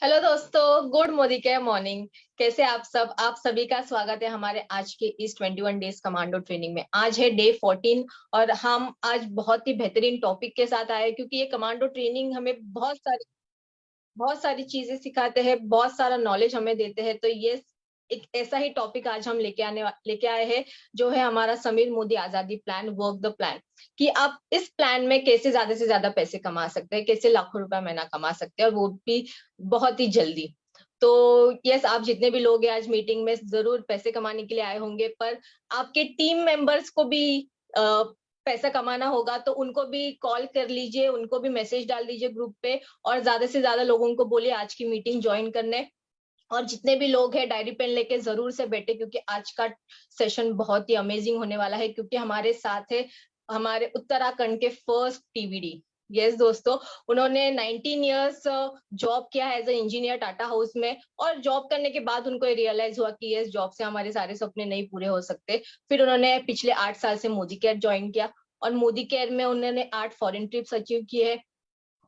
Hello दोस्तों, good Modi के morning. कैसे आप सभी का स्वागत है हमारे आज के इस 21 डेज कमांडो ट्रेनिंग में। आज है डे 14 और हम आज बहुत ही बेहतरीन टॉपिक के साथ आए क्योंकि ये कमांडो ट्रेनिंग हमें बहुत सारी चीजें सिखाते हैं, बहुत सारा नॉलेज हमें देते हैं। तो ये एक ऐसा ही टॉपिक आज हम लेके आए हैं, जो है हमारा समीर मोदी आजादी प्लान, वर्क द प्लान। कि आप इस प्लान में कैसे ज्यादा से ज्यादा पैसे कमा सकते हैं, कैसे लाखों रुपए महीना कमा सकते हैं, और वो भी बहुत ही जल्दी। तो यस, आप जितने भी लोग हैं आज मीटिंग में जरूर पैसे कमाने के लिए आए होंगे, पर आपके टीम मेंबर्स को भी पैसा कमाना होगा, तो उनको भी कॉल कर लीजिए, उनको भी मैसेज डाल दीजिए ग्रुप पे, और ज्यादा से ज्यादा लोगों को बोलिए आज की मीटिंग ज्वाइन करने। और जितने भी लोग हैं डायरी पेन लेके जरूर से बैठे, क्योंकि आज का सेशन बहुत ही अमेजिंग होने वाला है। क्योंकि हमारे साथ है हमारे उत्तराखंड के फर्स्ट टीवीडी। यस दोस्तों, उन्होंने 19 इयर्स जॉब किया है as a engineer Tata house में, और जॉब करने के बाद उनको रियलाइज हुआ कि यस, जॉब से हमारे सारे सपने नहीं पूरे हो सकते। फिर उन्होंने पिछले 8 साल से मोदी केयर ज्वाइन किया, और मोदी केयर में उन्होंने 8 फॉरेन ट्रिप्स अचीव की है,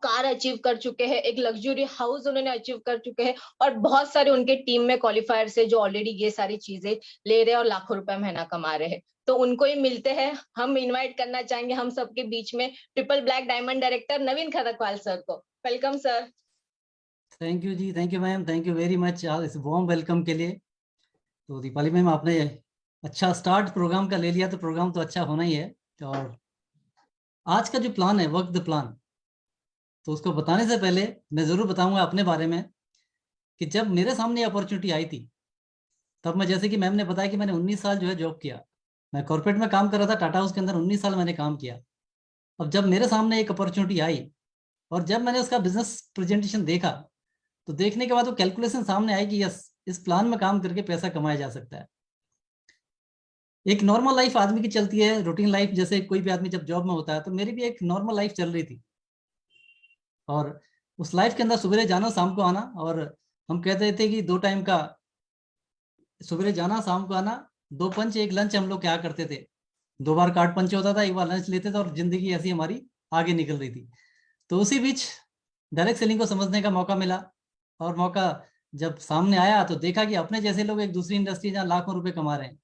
कार अचीव कर चुके हैं, एक लग्जरी हाउस उन्होंने अचीव कर चुके हैं, और बहुत सारे उनके टीम में क्वालिफायर से जो ऑलरेडी ये सारी चीजें ले रहे हैं और लाखों रुपए महीना कमा रहे हैं। तो उनको ही मिलते हैं। हम इनवाइट करना चाहेंगे हम सबके बीच में triple black diamond director Naveen Kharkwal sir को। Welcome sir. Thank you ji, thank you ma'am, thank you very much इस वार्म वेलकम के लिए। तो दीपाली मैम, आपने अच्छा स्टार्ट प्रोग्राम का ले लिया, तो प्रोग्राम तो अच्छा होना ही है। और आज का जो प्लान है, वर्क द प्लान, तो उसको बताने से पहले मैं ज़रूर बताऊंगा अपने बारे में कि जब मेरे सामने अपॉर्चुनिटी आई थी, तब मैं, जैसे कि मैम ने बताया कि मैंने 19 साल जो है जॉब किया। मैं कॉर्पोरेट में काम कर रहा था, टाटा हाउस के अंदर 19 साल मैंने काम किया। अब जब मेरे सामने एक अपॉर्चुनिटी आई और जब मैंने उसका बिजनेस प्रेजेंटेशन देखा, तो देखने के बाद वो कैलकुलेशन सामने आई कि यस, इस प्लान में काम करके पैसा कमाया जा सकता है। एक नॉर्मल लाइफ आदमी की चलती है, रूटीन लाइफ, जैसे कोई भी आदमी जब जॉब में होता है, तो मेरी भी एक नॉर्मल लाइफ चल रही थी। और उस लाइफ के अंदर सवेरे जाना शाम को आना, और हम कहते थे कि 2 टाइम का, सवेरे जाना शाम को आना, 2 पंच 1 लंच। हम लोग क्या करते थे, 2 बार कार्ड पंच होता था, 1 बार लंच लेते थे, और जिंदगी ऐसी हमारी आगे निकल रही थी। तो उसी बीच डायरेक्ट सेलिंग को समझने का मौका मिला। और मौका जब सामने आया तो देखा कि अपने जैसे लोग एक दूसरी इंडस्ट्री जहाँ लाखों रुपए कमा रहे हैं,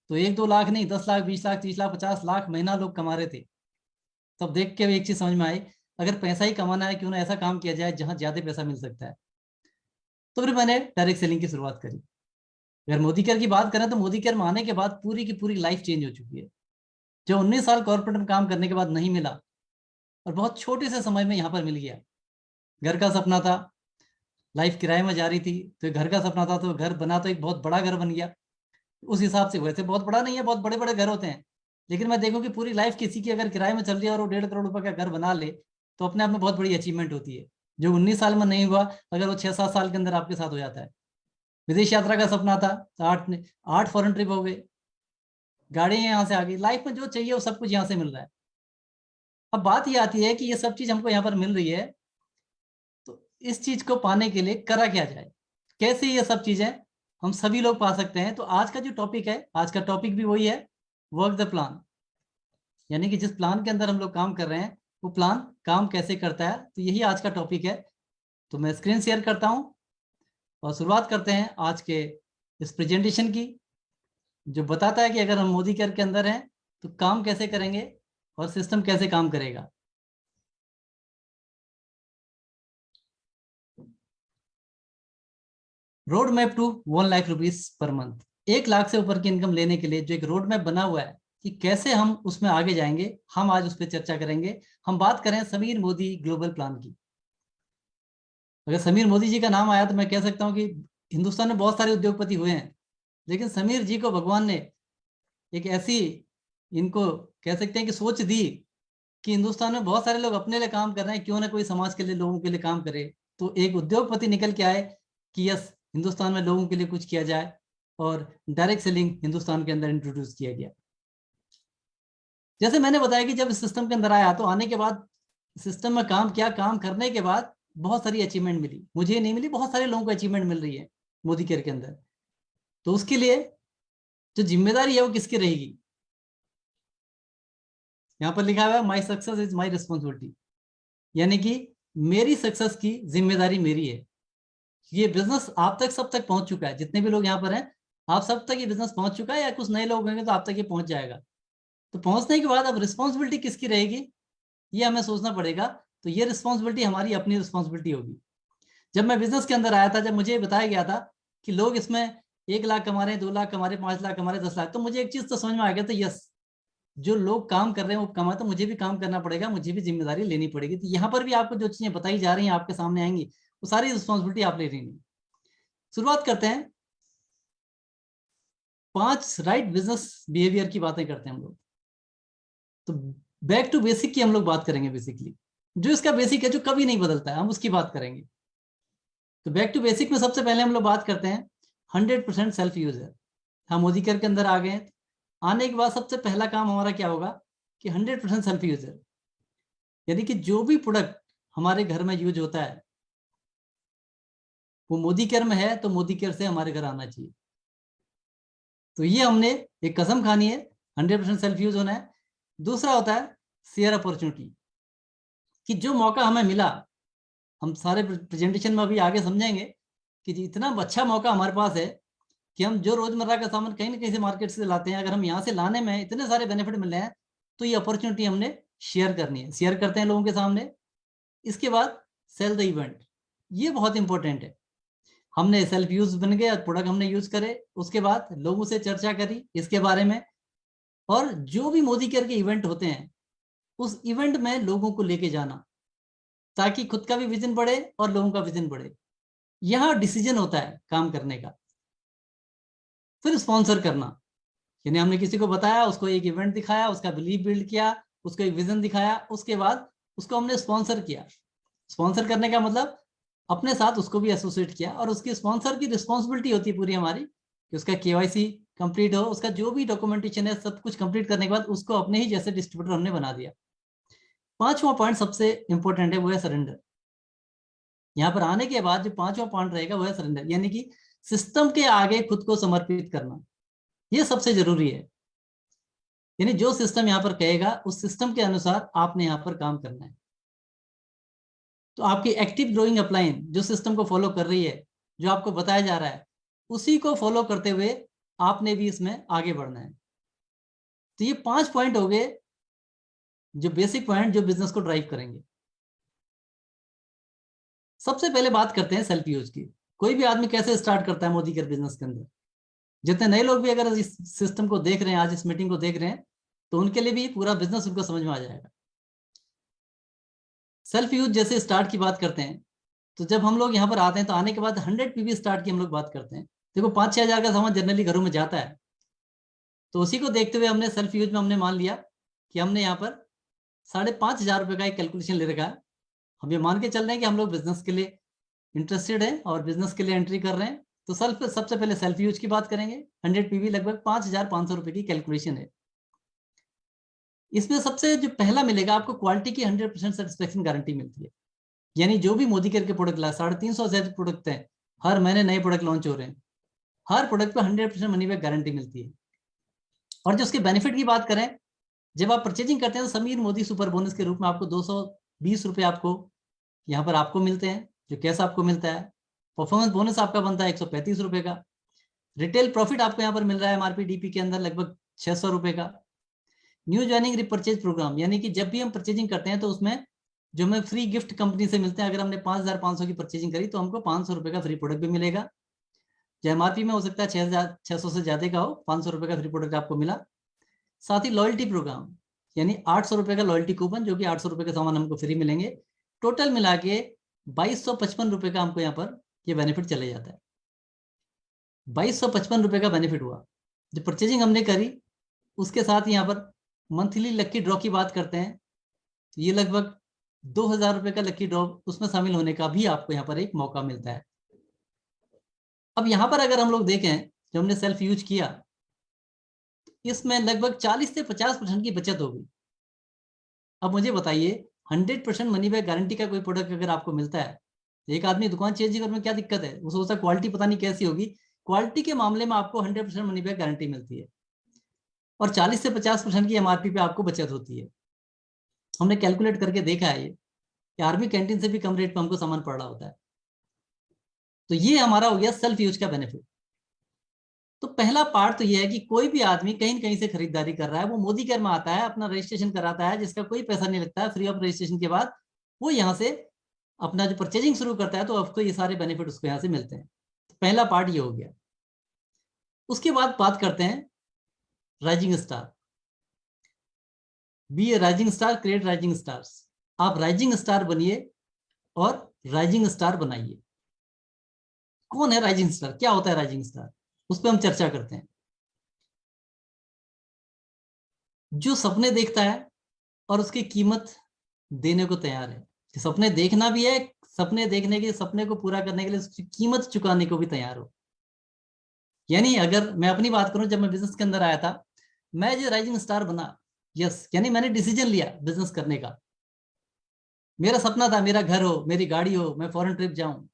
तो 1-2 लाख नहीं, 10 लाख, 20 लाख, 30 लाख, 50 लाख महीना लोग कमा रहे थे। तब देख के भी एक चीज समझ में आई, अगर पैसा ही कमाना है, क्यों ना ऐसा काम किया जाए जहाँ ज्यादा पैसा मिल सकता है। तो फिर मैंने डायरेक्ट सेलिंग की शुरुआत करी। अगर मोदी केयर की बात करें, तो मोदी केयर में आने के बाद पूरी की पूरी लाइफ चेंज हो चुकी है। जो 19 साल कॉर्पोरेट में काम करने के बाद नहीं मिला, और बहुत छोटे से समय में यहाँ पर मिल गया। घर का सपना था, लाइफ किराए में जा रही थी, तो घर का सपना था, तो घर बना, तो एक बहुत बड़ा घर बन गया। उस हिसाब से, वैसे बहुत बड़ा नहीं है, बहुत बड़े बड़े घर होते हैं, लेकिन मैं देखूं कि पूरी लाइफ किसी की अगर किराए में चल रही है और वो 1.5 करोड़ रुपए का घर बना ले, तो अपने आप में बहुत बड़ी अचीवमेंट होती है। जो 19 साल में नहीं हुआ, अगर वो 6-7 साल के अंदर आपके साथ हो जाता है। विदेश यात्रा का सपना था, तो 8 फॉरेन ट्रिप हो गए, गाड़ी यहाँ से आ गई, लाइफ में जो चाहिए वो सब कुछ यहाँ से मिल रहा है। अब बात ये आती है कि ये सब चीज हमको यहाँ पर मिल रही है, तो इस चीज को पाने के लिए करा क्या जाए, कैसे ये सब चीजें हम सभी लोग पा सकते हैं। तो आज का जो टॉपिक है, आज का टॉपिक भी वही है, वर्क द प्लान। यानी कि जिस प्लान के अंदर हम लोग काम कर रहे हैं, वो प्लान काम कैसे करता है, तो यही आज का टॉपिक है। तो मैं स्क्रीन शेयर करता हूं और शुरुआत करते हैं आज के इस प्रेजेंटेशन की, जो बताता है कि अगर हम मोदी केयर के अंदर हैं तो काम कैसे करेंगे और सिस्टम कैसे काम करेगा। Roadmap to 1 lakh rupees per month, 1 lakh से ऊपर की इनकम लेने के लिए जो एक रोड मैप बना हुआ है कि कैसे हम उसमें आगे जाएंगे, हम आज उस पर चर्चा करेंगे। हम बात करें समीर मोदी ग्लोबल प्लान की। अगर समीर मोदी जी का नाम आया तो मैं कह सकता हूं कि हिंदुस्तान में बहुत सारे उद्योगपति हुए हैं, लेकिन समीर जी को भगवान ने एक ऐसी, इनको कह सकते हैं कि सोच दी कि हिंदुस्तान में बहुत सारे लोग अपने लिए काम कर रहे हैं, क्यों ना कोई समाज के लिए, लोगों के लिए काम करे। तो एक उद्योगपति निकल के आए कि यस, हिंदुस्तान में लोगों के लिए कुछ किया जाए, और डायरेक्ट सेलिंग हिंदुस्तान के अंदर इंट्रोड्यूस किया गया। जैसे मैंने बताया कि जब इस सिस्टम के अंदर आया, तो आने के बाद सिस्टम में काम किया, काम करने के बाद बहुत सारी अचीवमेंट मिली। मुझे नहीं मिली, बहुत सारे लोगों को अचीवमेंट मिल रही है मोदी केयर के अंदर। तो उसके लिए जो जिम्मेदारी है वो किसकी रहेगी, यहाँ पर लिखा हुआ है my success is my responsibility. यानी कि मेरी सक्सेस की जिम्मेदारी मेरी है। ये बिजनेस आप तक सब तक पहुंच चुका है, जितने भी लोग यहाँ पर हैं आप सब तक ये बिजनेस पहुंच चुका है, या कुछ नए लोग होंगे तो आप तक ये पहुंच जाएगा। तो पहुंचने के बाद अब रिस्पॉन्सिबिलिटी किसकी रहेगी ये हमें सोचना पड़ेगा। तो ये रिस्पॉन्सिबिलिटी हमारी अपनी रिस्पॉन्सिबिलिटी होगी। जब मैं बिजनेस के अंदर आया था, जब मुझे बताया गया था कि लोग इसमें 1 लाख कमा रहे हैं, 2 लाख कमा रहे हैं, 5 लाख कमा रहे हैं, 10 लाख, तो मुझे एक चीज तो समझ में आ गया था, यस जो लोग काम कर रहे हैं वो कमा, तो मुझे भी काम करना पड़ेगा, मुझे भी जिम्मेदारी लेनी पड़ेगी। तो यहाँ पर भी आपको जो चीजें बताई जा रही हैं आपके सामने आएंगी, वो सारी रिस्पॉन्सिबिलिटी आप ले रही हैं। शुरुआत करते हैं 5 राइट बिजनेस बिहेवियर की बातें करते हैं हम लोग। तो बैक टू बेसिक की हम लोग बात करेंगे। बेसिकली जो इसका बेसिक है, जो कभी नहीं बदलता है, हम उसकी बात करेंगे। तो बैक टू बेसिक में सबसे पहले हम लोग बात करते हैं 100% सेल्फ यूजर। हम मोदी केयर के अंदर आ गए। आने के बाद सबसे पहला काम हमारा क्या होगा कि 100% सेल्फ यूजर, यानी कि जो भी प्रोडक्ट हमारे घर में यूज होता है वो मोदी केयर में है, तो मोदी केयर से हमारे घर आना चाहिए। तो ये हमने एक कसम खानी है, 100% सेल्फ यूज होना है। दूसरा होता है शेयर अपॉर्चुनिटी, कि जो मौका हमें मिला, हम सारे प्रेजेंटेशन में अभी आगे समझेंगे कि इतना अच्छा मौका हमारे पास है कि हम जो रोजमर्रा का सामान कहीं ना कहीं से मार्केट से लाते हैं, अगर हम यहाँ से लाने में इतने सारे बेनिफिट मिल रहे हैं, तो ये अपॉर्चुनिटी हमने शेयर करनी है, शेयर करते हैं लोगों के सामने। इसके बाद सेल द इवेंट, ये बहुत इंपॉर्टेंट है। हमने सेल्फ यूज बन गए, प्रोडक्ट हमने यूज करे, उसके बाद लोगों से चर्चा करी इसके बारे में, और जो भी मोदी केयर के इवेंट होते हैं उस इवेंट में लोगों को लेके जाना, ताकि खुद का भी विजन बढ़े और लोगों का विजन बढ़े। यहाँ डिसीजन होता है काम करने का। फिर स्पॉन्सर करना, यानी हमने किसी को बताया, उसको एक इवेंट दिखाया, उसका बिलीव बिल्ड किया, उसको एक विजन दिखाया, उसके बाद उसको हमने स्पॉन्सर किया। स्पॉन्सर करने का मतलब अपने साथ उसको भी एसोसिएट किया, और उसकी स्पॉन्सर की रिस्पॉन्सिबिलिटी होती है पूरी हमारी कि उसका केवाईसी कंप्लीट हो, उसका जो भी डॉक्यूमेंटेशन है सब कुछ कंप्लीट करने के बाद उसको अपने ही जैसे डिस्ट्रीब्यूटर हमने बना दिया। 5वां पॉइंट सबसे इंपॉर्टेंट है, वो है सरेंडर। यहाँ पर आने के बाद जो 5वां पॉइंट रहेगा वो है सरेंडर, यानी कि सिस्टम के आगे खुद को समर्पित करना। ये सबसे जरूरी है, यानी जो सिस्टम यहाँ पर कहेगा उस सिस्टम के अनुसार आपने यहाँ पर काम करना है। तो आपकी एक्टिव ग्रोइंग अपलाइन जो सिस्टम को फॉलो कर रही है, जो आपको बताया जा रहा है, उसी को फॉलो करते हुए आपने भी इसमें आगे बढ़ना है। तो ये 5 पॉइंट हो गए जो बेसिक पॉइंट जो बिजनेस को ड्राइव करेंगे। सबसे पहले बात करते हैं सेल्फ यूज की। कोई भी आदमी कैसे स्टार्ट करता है मोदी केयर बिजनेस के अंदर। जितने नए लोग भी अगर इस सिस्टम को देख रहे हैं, आज इस मीटिंग को देख रहे हैं, तो उनके लिए भी पूरा बिजनेस उनको समझ में आ जाएगा। सेल्फ यूज जैसे स्टार्ट की बात करते हैं, तो जब हम लोग यहाँ पर आते हैं तो आने के बाद 100 पीवी स्टार्ट की हम लोग बात करते हैं। देखो 5-6 हज़ार का सामान जनरली घरों में जाता है, तो उसी को देखते हुए हमने सेल्फ यूज में हमने मान लिया कि हमने यहाँ पर 5,500 रुपये का एक कैलकुलेशन ले रखा है। हम ये मान के चल रहे हैं कि हम लोग बिजनेस के लिए इंटरेस्टेड हैं और बिजनेस के लिए एंट्री कर रहे हैं। तो सबसे पहले सेल्फ यूज की बात करेंगे। 100 पीवी लगभग 5,500 रुपये की कैलकुलेशन है। इसमें सबसे जो पहला मिलेगा आपको क्वालिटी की 100% सेटिस्फेक्शन गारंटी मिलती है। यानी जो भी मोदी केयर के प्रोडक्ट ला 350 से अधिक प्रोडक्ट हैं, हर महीने नए प्रोडक्ट लॉन्च हो रहे हैं, हर प्रोडक्ट पर 100% मनी बैक गारंटी मिलती है। और जो उसके बेनिफिट की बात करें, जब आप परचेजिंग करते हैं तो समीर मोदी सुपर बोनस के रूप में आपको 220 रुपये आपको यहाँ पर आपको मिलते हैं, जो कैश आपको मिलता है। परफॉर्मेंस बोनस आपका बनता है 135 रुपये का। रिटेल प्रॉफिट आपको यहाँ पर मिल रहा है एमआरपी डीपी के अंदर लगभग 600 रुपये का। न्यू ज्वाइनिंग रिपर्चेज प्रोग्राम, यानी कि जब भी हम परचेजिंग करते हैं तो उसमें जो हमें फ्री गिफ्ट कंपनी से मिलते हैं, अगर हमने 5,500 की परचेजिंग करी तो हमको 500 रुपये का फ्री प्रोडक्ट भी मिलेगा। जो एमआरपी में हो सकता है 6,600 से ज्यादा का हो, 500 रुपये का फ्री प्रोडक्ट आपको मिला। साथ ही लॉयल्टी प्रोग्राम, यानी 800 रुपये का लॉयल्टी कूपन, जो कि 800 रुपये के सामान हमको फ्री मिलेंगे। टोटल मिला के 2,255 रुपये का हमको यहाँ पर ये बेनिफिट चले जाता है। 2,255 रुपये का बेनिफिट हुआ जो परचेजिंग हमने करी। उसके साथ यहाँ पर मंथली लक्की ड्रॉ की बात करते हैं, तो ये लगभग 2,000 रुपये का लक्की ड्रॉ उसमें शामिल होने का भी आपको यहाँ पर एक मौका मिलता है। अब यहाँ पर अगर हम लोग देखें, जो हमने सेल्फ यूज किया, इसमें लगभग 40 से 50% की बचत होगी। अब मुझे बताइए 100% मनी बैक गारंटी का कोई प्रोडक्ट अगर आपको मिलता है, एक आदमी दुकान चेंज करने में क्या दिक्कत है, वो सोचता क्वालिटी पता नहीं कैसी होगी। क्वालिटी के मामले में आपको 100% मनी बैक गारंटी मिलती है और 40 से 50% की एमआरपी पे आपको बचत होती है। हमने कैलकुलेट करके देखा है ये कि आर्मी कैंटीन से भी कम रेट पर हमको सामान पड़ रहा होता है। तो ये हमारा हो गया सेल्फ यूज का बेनिफिट। तो पहला पार्ट तो ये है कि कोई भी आदमी कहीं कहीं से खरीदारी कर रहा है, वो मोदी केयर में आता है, अपना रजिस्ट्रेशन कराता है, जिसका कोई पैसा नहीं लगता है, फ्री ऑफ रजिस्ट्रेशन के बाद वो यहाँ से अपना जो परचेजिंग शुरू करता है, तो आपको ये सारे बेनिफिट उसको यहाँ से मिलते हैं। तो पहला पार्ट ये हो गया। उसके बाद बात करते हैं rising star. Be a rising star, create rising stars. आप राइजिंग स्टार बनिए और राइजिंग स्टार बनाइए। कौन है राइजिंग स्टार, क्या होता है राइजिंग स्टार, उस पर हम चर्चा करते हैं। जो सपने देखता है और उसकी कीमत देने को तैयार है। सपने देखना भी है, सपने देखने के, सपने को पूरा करने के लिए उसकी कीमत चुकाने को भी तैयार हो। यानी अगर मैं अपनी बात करूं, जब मैं बिजनेस के अंदर आया था, मैं जो राइजिंग स्टार बना, यस, यानी मैंने डिसीजन लिया बिजनेस करने का। मेरा सपना था मेरा घर हो, मेरी गाड़ी हो, मैं फॉरेन ट्रिप जाऊं,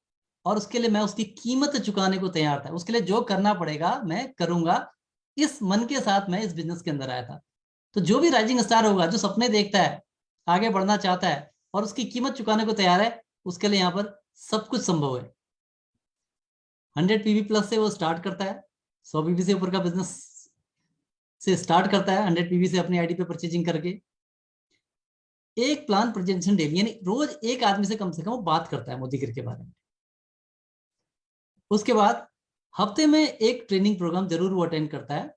और उसके लिए मैं उसकी कीमत चुकाने को तैयार था। उसके लिए जो करना पड़ेगा मैं करूंगा, इस मन के साथ मैं इस बिजनेस के अंदर आया था। तो जो भी राइजिंग स्टार होगा, जो सपने देखता है, आगे बढ़ना चाहता है और उसकी कीमत चुकाने को तैयार है, उसके लिए यहाँ पर सब कुछ संभव है। 100 पीवी प्लस से वो स्टार्ट करता है, 100 पीवी से ऊपर का बिजनेस से स्टार्ट करता है, 100 पीवी से अपनी आईडी पे परचेजिंग करके। एक प्लान प्रेजेंटेशन डेली, यानी रोज एक आदमी से कम वो बात करता है मोदी केयर के बारे में। उसके बाद हफ्ते में एक ट्रेनिंग प्रोग्राम जरूर वो अटेंड करता है,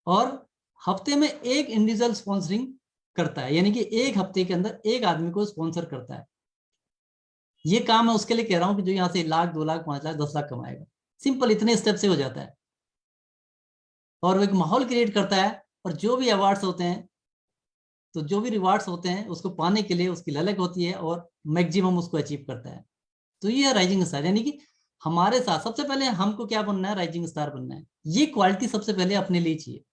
और हफ्ते में एक इंडिविजुअल स्पॉन्सरिंग करता है, यानी कि एक हफ्ते के अंदर एक आदमी को स्पॉन्सर करता है। ये काम मैं उसके लिए कह रहा हूं कि जो यहां से 1 लाख, 2 लाख, 5 लाख, 10 लाख कमाएगा। सिंपल इतने स्टेप से हो जाता है। और वो एक माहौल क्रिएट करता है, और जो भी अवार्ड्स होते हैं, तो जो भी रिवार्ड्स होते हैं, उसको पाने के लिए उसकी ललक होती है, और मैक्सिमम उसको अचीव करता है। तो ये है राइजिंग स्टार। यानी कि हमारे साथ सबसे पहले हमको क्या बनना है, राइजिंग स्टार बनना है। ये क्वालिटी सबसे पहले अपने लिए चाहिए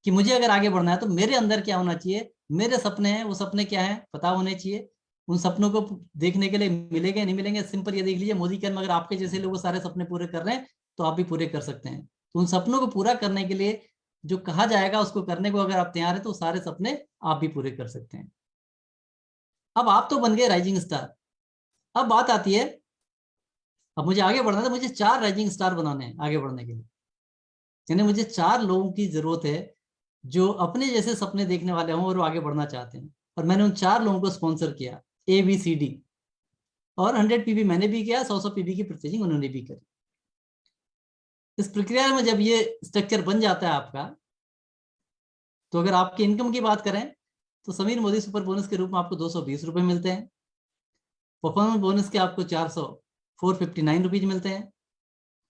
कि मुझे अगर आगे बढ़ना है तो मेरे अंदर क्या होना चाहिए, मेरे सपने हैं, वो सपने क्या हैं पता होने चाहिए। उन सपनों को देखने के लिए मिलेंगे नहीं मिलेंगे, सिंपल ये देख लीजिए, मोदी केयर में अगर आपके जैसे लोग सारे सपने पूरे कर रहे हैं, तो आप भी पूरे कर सकते हैं। तो उन सपनों को पूरा करने के लिए जो कहा जाएगा उसको करने को अगर आप तैयार हैं, तो सारे सपने आप भी पूरे कर सकते हैं। अब आप तो बन गए राइजिंग स्टार। अब बात आती है, अब मुझे आगे बढ़ना है, तो मुझे 4 राइजिंग स्टार बनाने हैं आगे बढ़ने के लिए। यानी मुझे 4 लोगों की जरूरत है जो अपने जैसे सपने देखने वाले हों और वो आगे बढ़ना चाहते हैं। और मैंने उन 4 लोगों को स्पॉन्सर किया, ABCD। और 100 पीवी मैंने भी किया, 100 पीवी की परचेजिंग उन्होंने भी करी। इस प्रक्रिया में जब ये स्ट्रक्चर बन जाता है आपका, तो अगर आपकी इनकम की बात करें, तो समीर मोदी सुपर बोनस के रूप में आपको 220 रुपए मिलते हैं। परफॉर्मेंस बोनस के आपको 459 रुपीज मिलते हैं।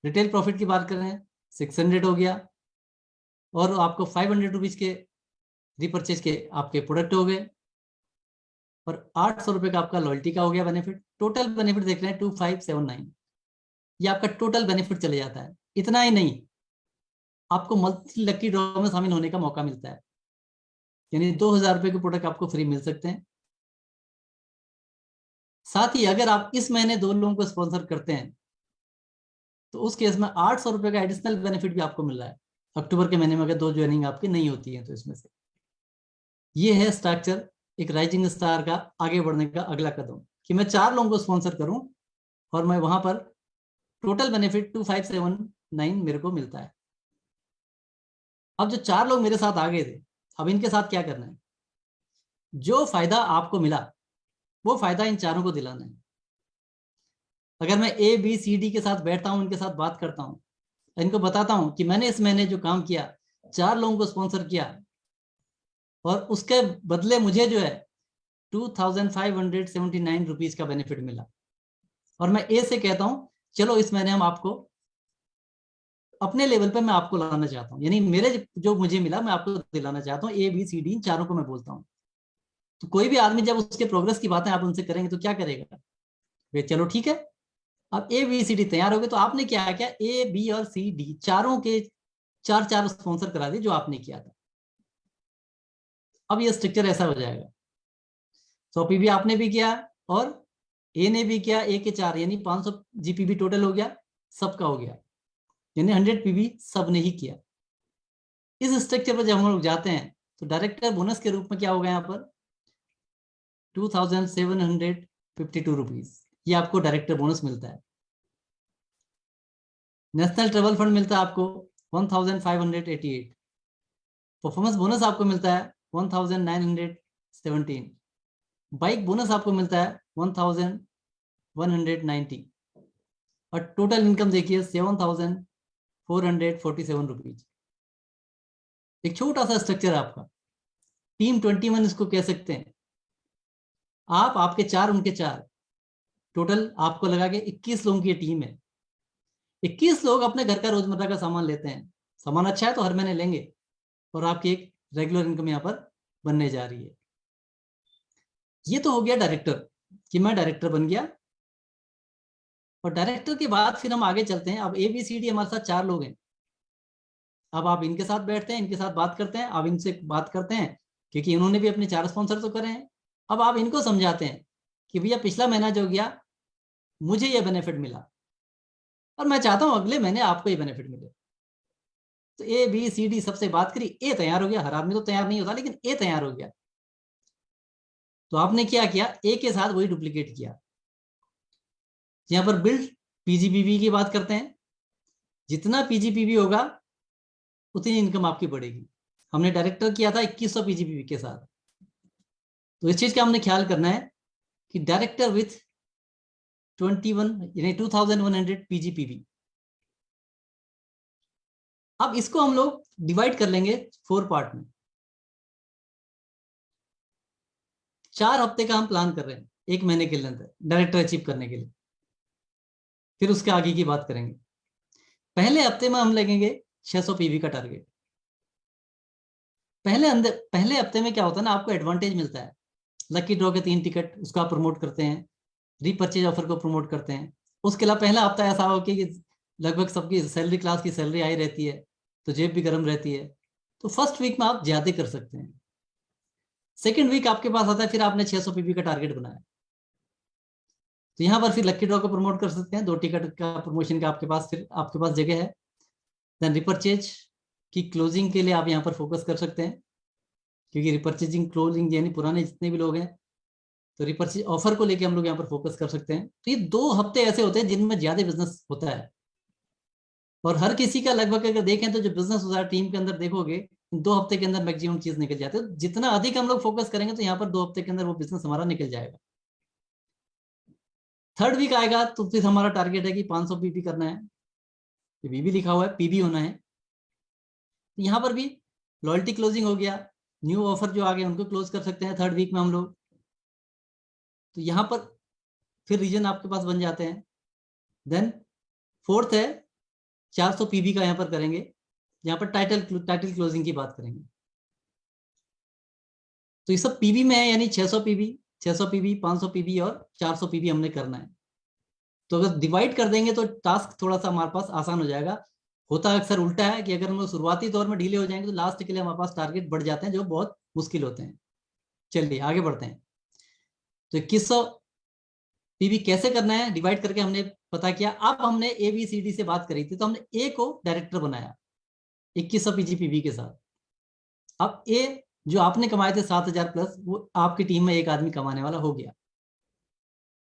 रिटेल प्रॉफिट की बात करें, 600 हो गया। और आपको 500 रुपीज के रिपर्चेज के आपके प्रोडक्ट हो गए, और 800 रुपए का आपका लॉयल्टी का हो गया बेनिफिट। टोटल बेनिफिट देख रहे हैं 2579। ये आपका टोटल बेनिफिट चले जाता है। इतना ही नहीं, आपको मल्टी लकी ड्रॉ में शामिल होने का मौका मिलता है, यानी 2000 रुपए के प्रोडक्ट आपको फ्री मिल सकते हैं। साथ ही अगर आप इस महीने 2 लोगों को स्पॉन्सर करते हैं, तो उस केस में 800 रुपए का एडिशनल बेनिफिट भी आपको मिल रहा है, अक्टूबर के महीने में अगर 2 ज्वाइनिंग आपकी नहीं होती है तो। इसमें से ये है स्ट्रक्चर एक राइजिंग स्टार का आगे बढ़ने का अगला कदम, कि मैं 4 लोगों को स्पॉन्सर करूं और मैं वहां पर टोटल बेनिफिट 2579 मेरे को मिलता है। अब जो 4 लोग मेरे साथ आ गए थे, अब इनके साथ क्या करना है, जो फायदा आपको मिला वो फायदा इन चारों को दिलाना है। अगर मैं ABCD के साथ बैठता हूं, इनके साथ बात करता हूं, इनको बताता हूं कि मैंने इस महीने जो काम किया, 4 लोगों को स्पॉन्सर किया, और उसके बदले मुझे जो है 2579 रुपीज का बेनिफिट मिला, और मैं ए से कहता हूं चलो इस महीने हम आपको अपने लेवल पे मैं आपको लाना चाहता हूं, यानी मेरे जो मुझे मिला मैं आपको दिलाना चाहता हूं। ABCD इन चारों को मैं बोलता हूं। तो कोई भी आदमी जब उसके प्रोग्रेस की बातें आप उनसे करेंगे, तो क्या करेगा वे, चलो ठीक है। अब ABCD तैयार हो गए, तो आपने क्या किया, A, B और C, D चारों के 4 स्पॉन्सर करा दिए जो आपने किया था। अब ये स्ट्रक्चर ऐसा हो जाएगा, 100 पीवी आपने भी किया और A ने भी किया, A के 4, यानी 500 GPB टोटल हो गया, सबका हो गया, यानी 100 पीवी सब ने ही किया। इस स्ट्रक्चर पर जब हम लोग जाते हैं, तो डायरेक्टर बोनस के रूप में क्या होगा यहाँ पर 2752 रुपीज। ये आपको डायरेक्टर बोनस मिलता है। नेशनल ट्रेवल फंड मिलता है आपको 1588। परफॉर्मेंस बोनस आपको मिलता है 1917। बाइक बोनस आपको मिलता है 1190। और टोटल इनकम देखिए 7447 रुपीज। एक छोटा सा स्ट्रक्चर है आपका, टीम 21 इसको कह सकते हैं। आप, आपके चार, उनके चार, टोटल आपको लगा के 21 लोगों की टीम है। 21 लोग अपने घर का रोजमर्रा का सामान लेते हैं, सामान अच्छा है तो हर महीने लेंगे, और आपकी एक रेगुलर इनकम यहाँ पर बनने जा रही है। ये तो हो गया डायरेक्टर, कि मैं डायरेक्टर बन गया। और डायरेक्टर के बाद फिर हम आगे चलते हैं। अब ABCD हमारे साथ चार लोग हैं। अब आप इनके साथ बैठते हैं, इनके साथ बात करते हैं, अब इनसे बात करते हैं, क्योंकि इन्होंने भी अपने चार स्पॉन्सर तो करे हैं। अब आप इनको समझाते हैं कि भैया पिछला महीना जो गया मुझे ये बेनिफिट मिला, और मैं चाहता हूं अगले महीने आपको ये बेनिफिट मिले। तो ABCD सबसे बात करी, ए तैयार हो गया। हर आदमी तो तैयार नहीं होता, लेकिन ए तैयार हो गया। तो आपने क्या किया, ए के साथ वही डुप्लीकेट किया। यहां पर बिल्ड PGPB की बात करते हैं। जितना PGPB होगा उतनी इनकम आपकी बढ़ेगी। हमने डायरेक्टर किया था 2100 PGPB के साथ। तो इस चीज का हमने ख्याल करना है कि डायरेक्टर विथ 21 यानी 2100 PGPB। अब इसको हम लोग डिवाइड कर लेंगे 4 पार्ट में। 4 हफ्ते का हम प्लान कर रहे हैं, 1 महीने के अंदर डायरेक्टर अचीव करने के लिए। फिर उसके आगे की बात करेंगे। पहले हफ्ते में हम लगेंगे 600 PV का टारगेट। पहले हफ्ते में क्या होता है ना, आपको एडवांटेज मिलता है। लकी ड्रॉ के 3 टिकट, उसका प्रमोट करते हैं, रीपर्चेज ऑफर को प्रमोट करते हैं। उसके अलावा पहला हफ्ता ऐसा हो कि लगभग सबकी सैलरी क्लास की सैलरी आई रहती है, तो जेब भी गर्म रहती है। तो फर्स्ट वीक में आप ज्यादा कर सकते हैं। सेकेंड वीक आपके पास आता है, फिर आपने 600 PV का टारगेट बनाया, तो यहाँ पर फिर लकी ड्रॉ को प्रमोट कर सकते हैं। 2 टिकट का प्रमोशन का आपके पास फिर आपके पास जगह है। देन रिपर्चेज की क्लोजिंग के लिए आप यहाँ पर फोकस कर सकते हैं, क्योंकि रिपर्चेजिंग क्लोजिंग यानी पुराने जितने भी लोग हैं, तो रिपर्चेज ऑफर को लेके हम लोग यहाँ पर फोकस कर सकते हैं। तो ये 2 हफ्ते ऐसे होते हैं जिनमें ज्यादा बिजनेस होता है। और हर किसी का लगभग अगर देखें तो जो बिजनेस होता है टीम के अंदर देखोगे, 2 हफ्ते के अंदर मैक्सिमम चीज निकल जाती है। जितना अधिक हम लोग फोकस करेंगे तो यहाँ पर 2 हफ्ते के अंदर वो बिजनेस हमारा निकल जाएगा। थर्ड वीक आएगा तो फिर हमारा टारगेट है कि 500 PV करना है। PV लिखा हुआ है, PV होना है। यहाँ पर भी लॉयल्टी क्लोजिंग हो गया, न्यू ऑफर जो आ गए उनको क्लोज कर सकते हैं थर्ड वीक में हम लोग। तो यहाँ पर फिर रीजन आपके पास बन जाते हैं। देन फोर्थ है 400 PV का यहाँ पर करेंगे, यहाँ पर टाइटल क्लोजिंग की बात करेंगे। तो ये सब PV में है, यानी 600 PV, 500 PV और 400 PV हमने करना है। तो अगर डिवाइड कर देंगे तो टास्क थोड़ा सा हमारे पास आसान हो जाएगा। होता अक्सर उल्टा है कि अगर हम लोग शुरुआती दौर में ढीले हो जाएंगे तो लास्ट के लिए हमारे पास टारगेट बढ़ जाते हैं, जो बहुत मुश्किल होते हैं। चलिए आगे बढ़ते हैं। तो 2100 PV कैसे करना है, डिवाइड करके हमने पता किया। अब हमने ABCD से बात करी थी, तो हमने A को डायरेक्टर बनाया 2100 PV के साथ। अब A जो आपने कमाए थे 7000 प्लस, वो आपकी टीम में एक आदमी कमाने वाला हो गया।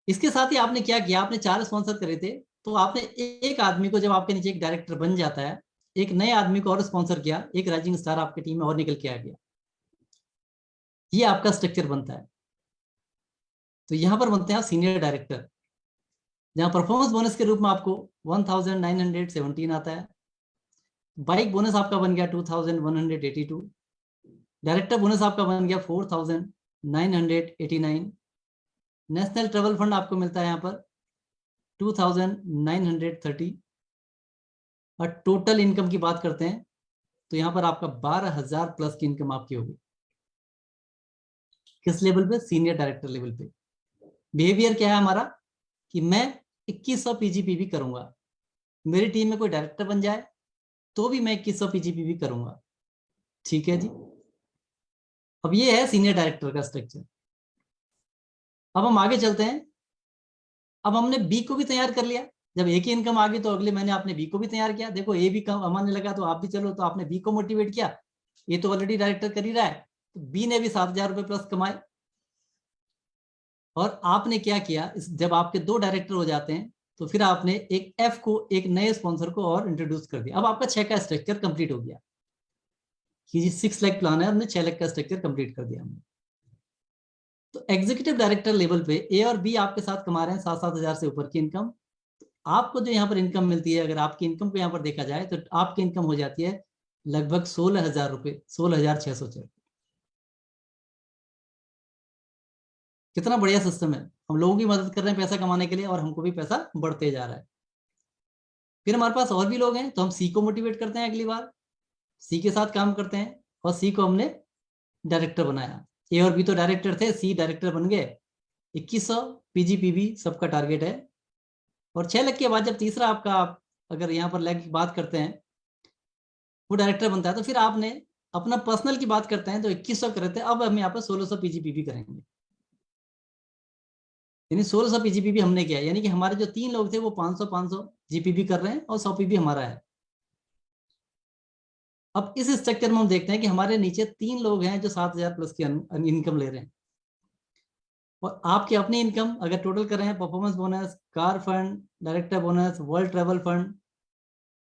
इसके साथ ही आपने क्या किया, आपने 4 स्पॉन्सर करे थे, तो आपने एक आदमी को, जब आपके नीचे एक डायरेक्टर बन जाता है, एक नए आदमी को और स्पॉन्सर किया, एक राइजिंग स्टार आपकी टीम में और निकल के आ गया। ये आपका स्ट्रक्चर बनता है। तो यहां पर बनते हैं सीनियर डायरेक्टर, जहां परफॉर्मेंस बोनस के रूप में आपको 1917 आता है। बाइक बोनस आपका बन गया 2182। डायरेक्टर बोनस आपका बन गया 4989। नेशनल ट्रेवल फंड आपको मिलता है यहाँ पर 2930। और टोटल इनकम की बात करते हैं तो यहाँ पर आपका 12000 प्लस की इनकम आपकी होगी। किस लेवल पे, सीनियर डायरेक्टर लेवल पे। बिहेवियर क्या है हमारा, कि मैं 2100 PGPV करूंगा, मेरी टीम में कोई डायरेक्टर बन जाए तो भी मैं 2100 PGPV करूंगा। ठीक है जी। अब ये है सीनियर डायरेक्टर का स्ट्रक्चर। अब हम आगे चलते हैं। अब हमने बी को भी तैयार कर लिया। जब ए की इनकम आ गई तो अगले महीने आपने बी को भी तैयार किया। देखो ए भी कमाने लगा तो आप भी चलो, तो आपने बी को मोटिवेट किया। ये तो ऑलरेडी डायरेक्टर कर ही रहा है, तो बी ने भी 7000 रुपए प्लस कमाए। और आपने क्या किया, जब आपके 2 डायरेक्टर हो जाते हैं तो फिर आपने एक एफ को, एक नए स्पॉन्सर को और इंट्रोड्यूस कर दिया। अब आपका 6 का स्ट्रक्चर कंप्लीट हो गया कि 6 लाख प्लान है, हमने 6 लाख का स्ट्रक्चर कंप्लीट कर दिया हमने। तो एग्जीक्यूटिव डायरेक्टर लेवल पे ए और बी आपके साथ कमा रहे हैं 7-7 हजार से ऊपर की इनकम। आपको जो यहाँ पर इनकम मिलती है, अगर आपकी इनकम को यहाँ पर देखा जाए तो आपकी इनकम हो जाती है लगभग 16,000 रुपये, 16,600। कितना बढ़िया सिस्टम है। हम लोगों की मदद कर रहे हैं पैसा कमाने के लिए और हमको भी पैसा बढ़ते जा रहा है। फिर हमारे पास और भी लोग हैं तो हम सी को मोटिवेट करते हैं, अगली बार सी के साथ काम करते हैं और सी को हमने डायरेक्टर बनाया। ए और बी तो डायरेक्टर थे, सी डायरेक्टर बन गए। 2100 पीजीपीबी सबका टारगेट है। और 6 लाख के बाद जब तीसरा आपका, आप अगर यहाँ पर लैग की बात करते हैं, वो डायरेक्टर बनता है, तो फिर आपने अपना पर्सनल की बात करते हैं तो 2100 कर रहे थे, अब हम यहाँ पर 1600 पीजीपीबी करेंगे। यानी 1600 पीजीपीबी हमने किया, यानी कि हमारे जो 3 लोग थे वो 500 जीपीबी कर रहे हैं और 100 पीबी हमारा है। अब इस स्ट्रक्चर में हम देखते हैं कि हमारे नीचे 3 लोग हैं जो 7,000 प्लस की इनकम ले रहे हैं। और आपकी अपनी इनकम अगर टोटल कर रहे हैं, performance bonus, car fund, director bonus, world travel fund,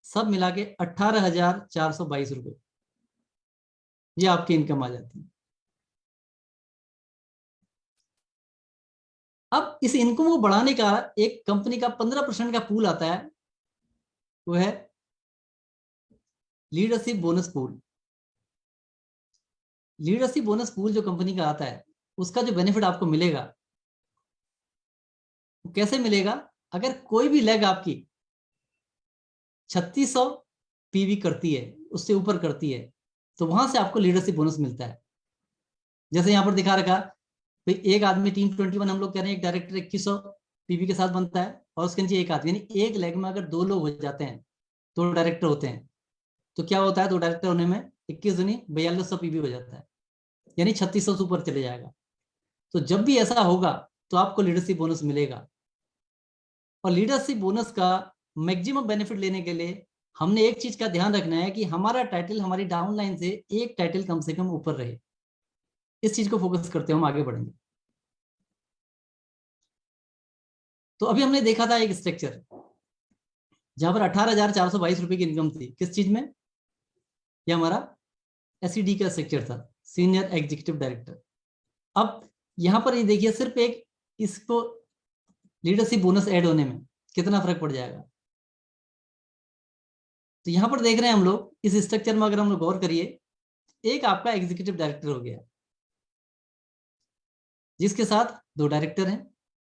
सब मिला के 18,422 रुपये, ये आपकी इनकम आ जाती है। अब इस इनकम को बढ़ाने का एक कंपनी का 15% का पूल आता है, वो है leadership bonus pool. Leadership bonus pool जो कंपनी का आता है, उसका जो बेनिफिट आपको मिलेगा, कैसे मिलेगा, अगर कोई भी लेग आपकी 3600 पीवी करती है, उससे ऊपर करती है, तो वहां से आपको लीडरशिप बोनस मिलता है। जैसे यहां पर दिखा रखा, तो एक आदमी टीम 21 हम लोग कह रहे हैं, एक डायरेक्टर 2100 पीवी के साथ बनता है और उसके नीचे एक आदमी, यानी एक लेग में अगर 2 लोग हो जाते हैं, 2 डायरेक्टर होते हैं, तो क्या होता है, 2 डायरेक्टर होने में 21 दूनी 4200 पीवी हो जाता है, यानी 3600 से ऊपर चले जाएगा। तो जब भी ऐसा होगा तो आपको लीडरशिप बोनस मिलेगा। और लीडरशिप बोनस का मैक्सिमम बेनिफिट लेने के लिए हमने एक चीज का ध्यान रखना है कि हमारा टाइटल हमारी डाउनलाइन से एक टाइटल कम से कम ऊपर रहे। इस चीज को फोकस करते हुए हम आगे बढ़ेंगे। तो अभी हमने देखा था एक स्ट्रक्चर जहां पर 18,422 रुपए की इनकम थी, किस चीज में, यह हमारा एसईडी का स्ट्रक्चर था, सीनियर एग्जीक्यूटिव डायरेक्टर। अब यहां पर ये देखिए, सिर्फ एक इसको लीडरशिप बोनस ऐड होने में कितना फर्क पड़ जाएगा। तो यहां पर देख रहे हैं हम लोग, इस स्ट्रक्चर में अगर हम लोग गौर करिए, एक आपका एग्जीक्यूटिव डायरेक्टर हो गया जिसके साथ 2 डायरेक्टर हैं,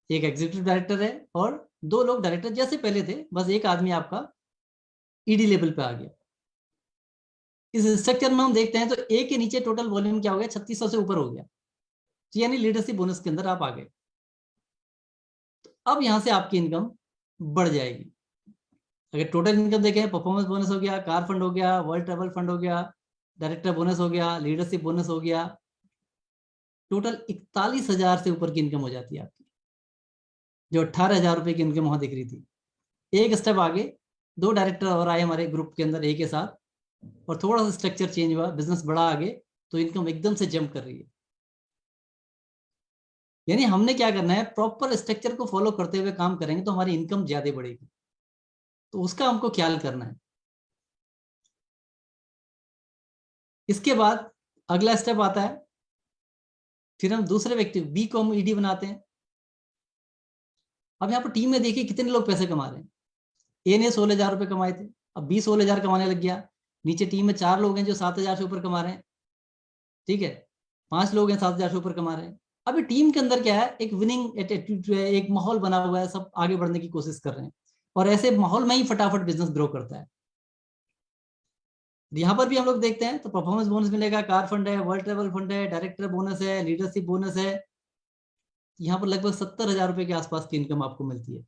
एक एग्जीक्यूटिव डायरेक्टर है और 2 लोग डायरेक्टर जैसे पहले थे, बस एक आदमी आपका ईडी लेवल पे आ गया। इस स्ट्रक्चर में हम देखते हैं तो ए के नीचे टोटल वॉल्यूम क्या हो गया, 3600 से ऊपर हो गया, तो यानी लीडरशिप बोनस के अंदर आप आ गए। तो अब यहां से आपकी इनकम बढ़ जाएगी। अगर टोटल इनकम देखें, परफॉर्मेंस बोनस हो गया, कार फंड हो गया, वर्ल्ड ट्रेवल फंड हो गया, डायरेक्टर बोनस हो गया, लीडरशिप बोनस हो गया, टोटल 41,000 से ऊपर की इनकम हो जाती है आपकी, जो 18,000 रुपए की इनकम वहां दिख रही थी। एक स्टेप आगे 2 डायरेक्टर और आए हमारे ग्रुप के अंदर, एक के साथ, और थोड़ा सा स्ट्रक्चर चेंज हुआ, बिजनेस बढ़ा आगे, तो इनकम एकदम से जंप कर रही है। यानी हमने क्या करना है, प्रॉपर स्ट्रक्चर को फॉलो करते हुए काम करेंगे तो हमारी इनकम ज्यादा बढ़ेगी, तो उसका हमको ख्याल करना है। इसके बाद अगला स्टेप आता है, फिर हम दूसरे व्यक्ति बी को हम ईडी बनाते हैं। अब यहाँ पर टीम में देखिए कितने लोग पैसे कमा रहे हैं। ए ने 16,000 रुपए कमाए थे, अब बी 16,000 कमाने लग गया। नीचे टीम में 4 लोग हैं जो 7,000 से ऊपर कमा रहे हैं, ठीक है, 5 लोग हैं 7,000 से ऊपर कमा रहे हैं। अभी टीम के अंदर क्या है, एक विनिंग एटीट्यूड है, एक माहौल बना हुआ है, सब आगे बढ़ने की कोशिश कर रहे हैं और ऐसे माहौल में ही फटाफट बिजनेस ग्रो करता है। यहाँ पर भी हम लोग देखते हैं तो परफॉर्मेंस बोनस मिलेगा, कार फंड है, वर्ल्ड ट्रेवल फंड है, डायरेक्टर बोनस है, लीडरशिप बोनस है। यहाँ पर लगभग 70,000 रुपए के आसपास की इनकम आपको मिलती है।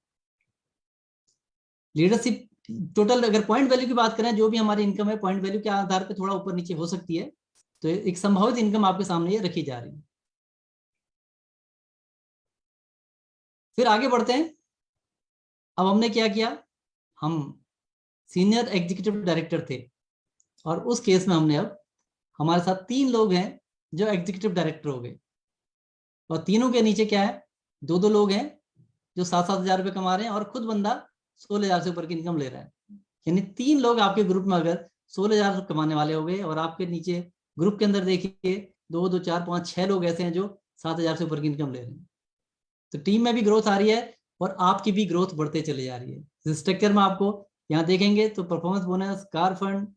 लीडरशिप टोटल अगर पॉइंट वैल्यू की बात करें, जो भी हमारी इनकम है पॉइंट वैल्यू के आधार पर थोड़ा ऊपर नीचे हो सकती है, तो एक संभावित इनकम आपके सामने ये रखी जा रही है। फिर आगे बढ़ते हैं। अब हमने क्या किया, हम सीनियर एग्जीक्यूटिव डायरेक्टर थे और उस केस में हमने, अब हमारे साथ 3 लोग हैं जो एग्जीक्यूटिव डायरेक्टर हो गए और तीनों के नीचे क्या है, दो लोग हैं जो 7-7 हजार रुपये कमा रहे हैं और खुद बंदा 16,000 से ऊपर की इनकम ले रहा है। यानी 3 लोग आपके ग्रुप में अगर 16,000 कमाने वाले हो गए और आपके नीचे ग्रुप के अंदर देखिए 2, 2, 4, 5, 6 लोग ऐसे हैं जो 7,000 से ऊपर की इनकम ले रहे हैं। तो टीम में भी ग्रोथ आ रही है और आपकी भी ग्रोथ बढ़ते चले जा रही है। स्ट्रक्चर में आपको यहाँ देखेंगे तो परफॉर्मेंस बोनस, कार फंड,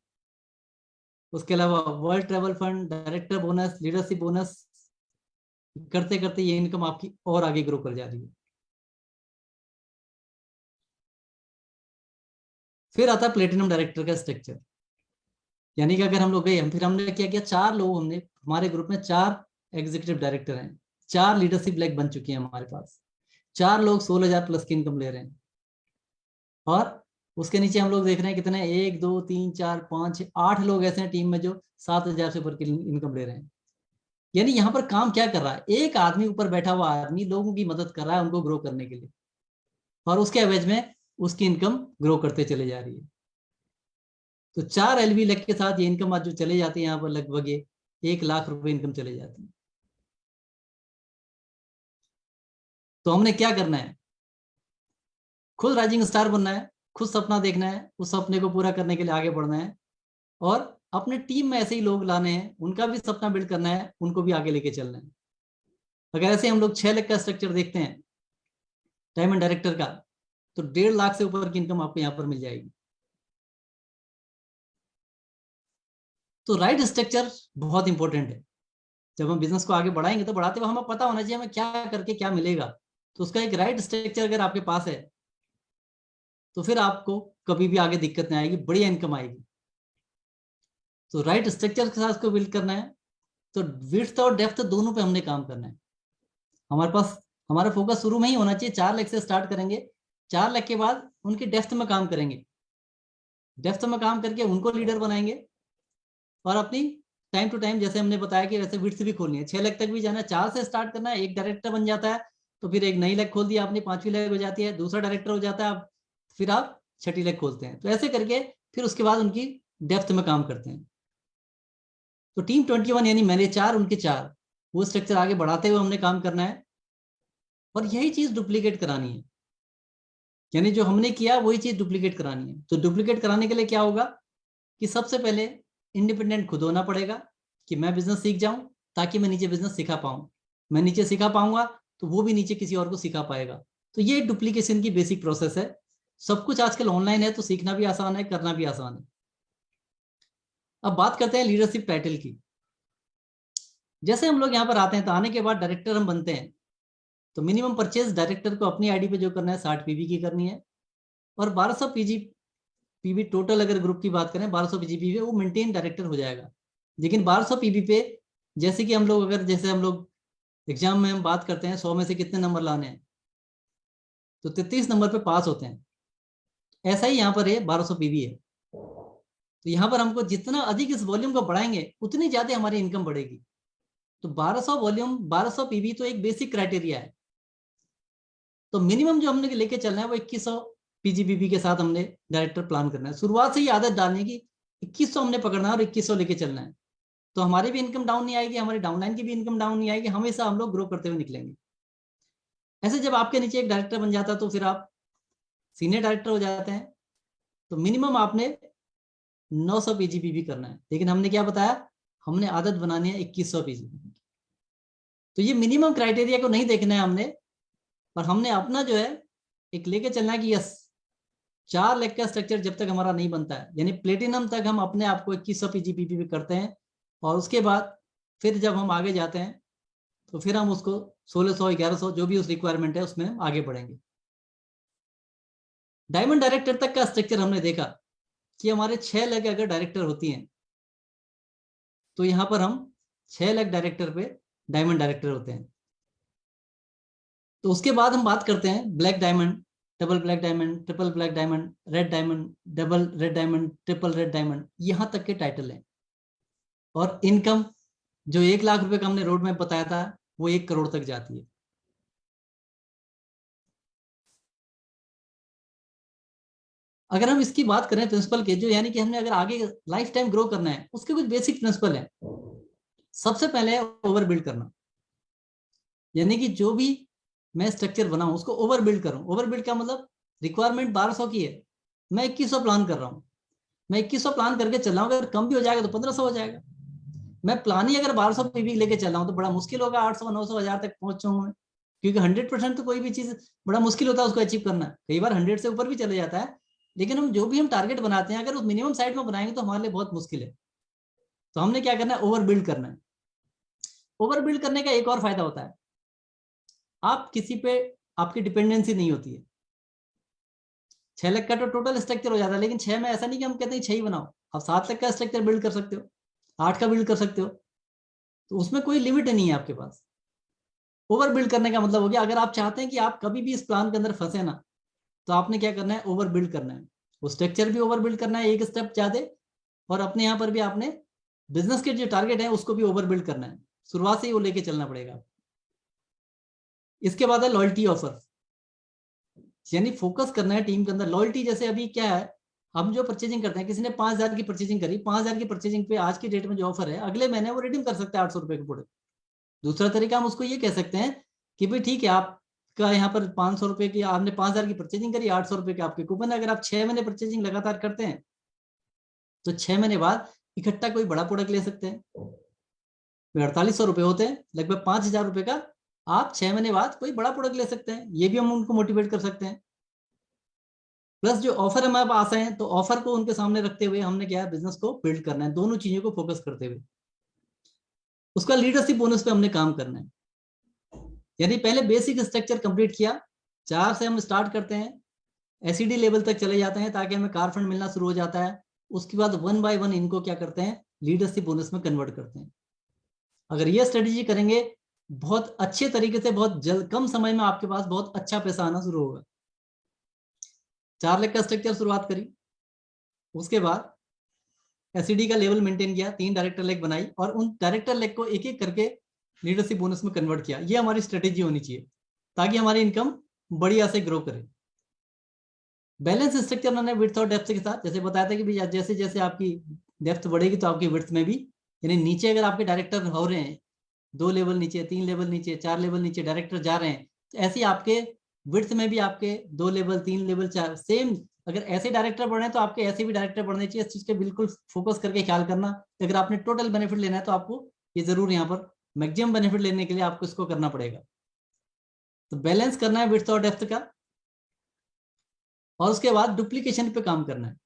उसके अलावा world travel fund, director bonus, leadership bonus, करते करते ये इनकम आपकी और आगे ग्रो कर जा रही है। फिर आता है प्लेटिनम डायरेक्टर का स्ट्रक्चर। यानी कि अगर हम लोग गए, फिर हमने क्या किया, 4 लोग, हमने हमारे ग्रुप में 4 एग्जीक्यूटिव डायरेक्टर हैं, 4 लीडरशिप ब्लैक बन चुकी हैं हमारे पास, 4 लोग 16,000 प्लस की इनकम ले रहे हैं। और उसके नीचे हम लोग देख रहे हैं कितने, 1, 2, 3, 4, 5, 8 लोग ऐसे हैं टीम में जो 7,000 से ऊपर की इनकम ले रहे हैं। यानी यहाँ पर काम क्या कर रहा है, एक आदमी, ऊपर बैठा हुआ आदमी लोगों की मदद कर रहा है उनको ग्रो करने के लिए, और उसके एवज में उसकी इनकम ग्रो करते चले जा रही है। तो 4 LV लग के साथ ये इनकम आज जो चले जाती है यहाँ पर लगभग 1 लाख रुपए इनकम चले जाती है। तो हमने क्या करना है, खुद राइजिंग स्टार बनना है, खुद सपना देखना है, उस सपने को पूरा करने के लिए आगे बढ़ना है, और अपने टीम में ऐसे ही लोग लाने हैं, उनका भी सपना बिल्ड करना है, उनको भी आगे लेके चलना है। अगर ऐसे हम लोग 6 लाख का स्ट्रक्चर देखते हैं डायमंड डायरेक्टर का, तो 1.5 लाख से ऊपर की इनकम आपको यहाँ पर मिल जाएगी। तो राइट स्ट्रक्चर बहुत इंपॉर्टेंट है। जब हम बिजनेस को आगे बढ़ाएंगे तो बढ़ाते हुए हमें पता होना चाहिए हमें क्या करके क्या मिलेगा। तो उसका एक राइट स्ट्रक्चर अगर आपके पास है तो फिर आपको कभी भी आगे दिक्कत नहीं आएगी, बढ़िया इनकम आएगी। तो राइट स्ट्रक्चर के साथ उसको बिल्ड करना है। तो विड्थ और डेप्थ दोनों पे हमने काम करना है। हमारे पास हमारा फोकस शुरू में ही होना चाहिए, 4 लाख से स्टार्ट करेंगे, 4 लाख के बाद उनकी डेप्थ में काम करेंगे, डेप्थ में काम करके उनको लीडर बनाएंगे, और अपनी टाइम टू टाइम, जैसे हमने बताया कि वैसे विड्थ भी खोलनी है, 6 लाख तक भी जाना है, 4 से स्टार्ट करना है, एक डायरेक्टर बन जाता है तो फिर एक नई लाख खोल दिया आपने, 5वीं लाख हो जाती है, दूसरा डायरेक्टर हो जाता है आप, फिर आप 6ठी लाख खोलते हैं। तो ऐसे करके फिर उसके बाद उनकी डेप्थ में काम करते हैं। तो टीम 21 यानी मेरे 4 उनके 4, वो स्ट्रक्चर आगे बढ़ाते हुए हमने काम करना है, और यही चीज डुप्लीकेट करानी है। यानी जो हमने किया वही चीज डुप्लीकेट करानी है। तो डुप्लीकेट कराने के लिए क्या होगा कि सबसे पहले इंडिपेंडेंट खुद होना पड़ेगा, कि मैं बिजनेस सीख जाऊं ताकि मैं नीचे बिजनेस सिखा पाऊं, मैं नीचे सिखा पाऊंगा तो वो भी नीचे किसी और को सिखा पाएगा। तो ये डुप्लीकेशन की बेसिक प्रोसेस है। सब कुछ आजकल ऑनलाइन है तो सीखना भी आसान है, करना भी आसान है। अब बात करते हैं लीडरशिप टाइटल की। जैसे हम लोग यहाँ पर आते हैं तो आने के बाद डायरेक्टर हम बनते हैं, तो मिनिमम परचेज डायरेक्टर को अपनी आईडी पे जो करना है 60 PV की करनी है, और 1200 PV टोटल अगर ग्रुप की बात करें 1200 PV वो मेंटेन डायरेक्टर हो जाएगा। लेकिन 1200 PV पे जैसे कि हम लोग अगर जैसे हम लोग एग्जाम में हम बात करते हैं 100 में से कितने नंबर लाने हैं, तो 33 नंबर पे पास होते हैं। ऐसा ही यहाँ पर है 1200 PV है। तो यहाँ पर हमको जितना अधिक इस वॉल्यूम को बढ़ाएंगे उतनी ज्यादा हमारी इनकम बढ़ेगी। तो 1200 वॉल्यूम 1200 PV तो एक बेसिक क्राइटेरिया है। तो मिनिमम जो हमने लेके चलना है वो 2100 PGBP के साथ हमने डायरेक्टर प्लान करना है। शुरुआत से ही आदत डालनी है कि 2100 हमने पकड़ना है और 2100 लेके चलना है। तो हमारी भी इनकम डाउन नहीं आएगी, हमारी डाउनलाइन की भी इनकम डाउन नहीं आएगी, हमेशा हम लोग ग्रो करते हुए निकलेंगे। ऐसे जब आपके नीचे एक डायरेक्टर बन जाता है तो फिर आप सीनियर डायरेक्टर हो जाते हैं। तो मिनिमम आपने 900 PGBP करना है। लेकिन हमने क्या बताया, हमने आदत बनानी है 2100 PGBP। तो ये मिनिमम क्राइटेरिया को नहीं देखना है हमने, और हमने अपना जो है एक लेके चलना है कि यस 4 लाख का स्ट्रक्चर जब तक हमारा नहीं बनता है, यानी प्लेटिनम तक हम अपने आप को 2100 PGBP करते हैं, और उसके बाद फिर जब हम आगे जाते हैं तो फिर हम उसको 1600 1100 जो भी उस रिक्वायरमेंट है उसमें हम आगे बढ़ेंगे। डायमंड डायरेक्टर तक का स्ट्रक्चर हमने देखा कि हमारे 6 लाख अगर डायरेक्टर होती हैं तो यहाँ पर हम 6 लाख डायरेक्टर पे डायमंड डायरेक्टर होते हैं। तो उसके बाद हम बात करते हैं black diamond, double black diamond, triple black diamond, red diamond, double red diamond, triple red diamond, यहां तक के टाइटल हैं। और इनकम जो 1 लाख रुपए का हमने रोड मैप बताया था वो 1 करोड़ तक जाती है। अगर हम इसकी बात करें प्रिंसिपल के, जो यानी कि हमने अगर आगे लाइफ टाइम ग्रो करना है उसके कुछ बेसिक प्रिंसिपल है। सबसे पहले ओवर बिल्ड करना, यानी कि जो भी मैं स्ट्रक्चर बनाऊं, उसको ओवर बिल्ड करूं। ओवर बिल्ड का मतलब रिक्वायरमेंट 1200 की है, मैं 2100 प्लान कर रहा हूँ। मैं 2100 प्लान करके चल रहा हूँ, अगर कम भी हो जाएगा तो 1500 हो जाएगा। मैं प्लान ही अगर 1200 पीवी लेके चल रहा हूँ तो बड़ा मुश्किल होगा 800 900 1000 तक पहुंचाऊँ मैं, क्योंकि 100% तो कोई भी चीज बड़ा मुश्किल होता है उसको अचीव करना। कई बार 100 से ऊपर भी चले जाता है, लेकिन हम जो भी हम टारगेट बनाते हैं अगर उस मिनिमम साइड में बनाएंगे तो हमारे लिए बहुत मुश्किल है। तो हमने क्या करना है, ओवर बिल्ड करना है। ओवर बिल्ड करने का एक और फायदा होता है, आप किसी पे आपकी डिपेंडेंसी नहीं होती है। 6 लाख का तो टोटल स्ट्रक्चर हो जाता है, लेकिन 6 में ऐसा नहीं कि हम कहते हैं 6 ही बनाओ, आप 7 लाख का स्ट्रक्चर बिल्ड कर सकते हो, 8 का बिल्ड कर सकते हो। तो उसमें कोई लिमिट नहीं है आपके पास। ओवर बिल्ड करने का मतलब हो गया, अगर आप चाहते हैं कि आप कभी भी इस प्लान के अंदर फंसे ना, तो आपने क्या करना है, ओवर बिल्ड करना है। वो स्ट्रक्चर भी ओवर बिल्ड करना है एक स्टेप ज्यादा, और अपने यहाँ पर भी आपने बिजनेस के जो टारगेट है उसको भी ओवर बिल्ड करना है। शुरुआत से ही वो लेके चलना पड़ेगा। इसके बाद है लॉयल्टी ऑफर, यानी फोकस करना है टीम के अंदर। लॉयल्टी जैसे अभी क्या है, हम जो परचेजिंग करते हैं, किसी ने 5000 की परचेजिंग करी, 5000 की परचेजिंग पे आज की डेट में जो ऑफर है, अगले महीने वो रिडीम कर सकते हैं 800 रुपए के प्रोडक्ट। दूसरा तरीका हम उसको ये कह सकते हैं कि भाई ठीक है, आपका यहाँ पर 500 रुपए की, आपने 5000 की परचेजिंग करी, 800 रुपए के आपके कूपन। अगर आप 6 महीने परचेजिंग लगातार करते हैं तो 6 महीने बाद इकट्ठा कोई बड़ा प्रोडक्ट ले सकते हैं। 4800 रुपए होते हैं, लगभग 5000 रुपए का। आप 6 महीने बाद कोई बड़ा प्रोडक्ट ले सकते हैं, ये भी हम उनको मोटिवेट कर सकते हैं। प्लस जो ऑफर हमारे पास हैं, तो ऑफर को उनके सामने रखते हुए हमने क्या है, बिजनेस को बिल्ड करना है, दोनों चीजों को फोकस करते हुए। उसका लीडरशिप बोनस पे हमने काम करना है, यानी पहले बेसिक स्ट्रक्चर कंप्लीट किया, 4 से हम स्टार्ट करते हैं, एसईडी लेवल तक चले जाते हैं ताकि हमें कार फंड मिलना शुरू हो जाता है। उसके बाद 1 बाय 1 इनको क्या करते हैं, लीडरशिप बोनस में कन्वर्ट करते हैं। अगर ये स्ट्रेटेजी करेंगे, बहुत अच्छे तरीके से, बहुत जल्द, कम समय में आपके पास बहुत अच्छा पैसा आना शुरू होगा। 4 लाख का स्ट्रक्चर शुरुआत करी, उसके बाद एसईडी का लेवल मेंटेन किया, 3 डायरेक्टर लेग बनाई, और उन डायरेक्टर लेग को एक एक करके लीडरशिप बोनस में कन्वर्ट किया। ये हमारी स्ट्रेटेजी होनी चाहिए ताकि हमारी इनकम बढ़िया से ग्रो करे। बैलेंस स्ट्रक्चर उन्होंने विड्थ और डेप्थ के साथ, जैसे बताया था कि भाई जैसे जैसे आपकी डेप्थ बढ़ेगी तो आपकी विड्थ में भी, यानी नीचे अगर आपके डायरेक्टर हो रहे हैं 2 लेवल नीचे, 3 लेवल नीचे, 4 लेवल नीचे डायरेक्टर जा रहे हैं, तो ऐसे आपके विड्थ में भी आपके 2 लेवल, 3 लेवल, 4 सेम। अगर ऐसे डायरेक्टर बढ़ रहे हैं तो आपके ऐसे भी डायरेक्टर बढ़ने चाहिए। इस चीज पे बिल्कुल फोकस करके ख्याल करना। अगर आपने टोटल बेनिफिट लेना है तो आपको ये जरूर यहाँ पर मैक्सिमम बेनिफिट लेने के लिए आपको इसको करना पड़ेगा। तो बैलेंस करना है विड्थ और डेप्थ का, और उसके बाद डुप्लीकेशन पे काम करना है,